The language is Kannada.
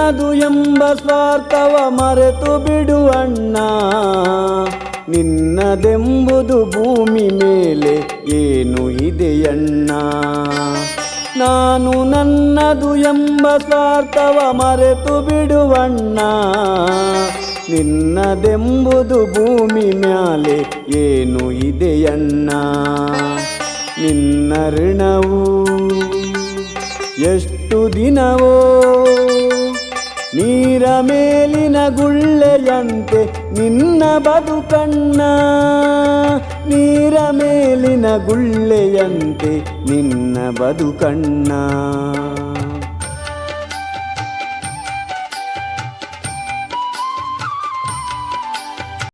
ನನ್ನದು ಎಂಬ ಸ್ವಾರ್ಥವ ಮರೆತು ಬಿಡು ಅಣ್ಣ. ನಿನ್ನದೆಂಬುದು ಭೂಮಿ ಮೇಲೆ ಏನು ಇದೆಯಣ್ಣ. ನಾನು ನನ್ನದು ಎಂಬ ಸ್ವಾರ್ಥವ ಮರೆತು ಬಿಡುವಣ್ಣ. ನಿನ್ನದೆಂಬುದು ಭೂಮಿ ಮ್ಯಾಲೆ ಏನು ಇದೆಯಣ್ಣ. ನಿನ್ನ ಋಣವು ಎಷ್ಟು ದಿನವೋ ನೀರ ಮೇಲಿನ ಗುಳ್ಳೆಯಂತೆ ನಿನ್ನ ಬದುಕಣ್ಣ. ನೀರ ಮೇಲಿನ ಗುಳ್ಳೆಯಂತೆ ನಿನ್ನ ಬದುಕಣ್ಣ.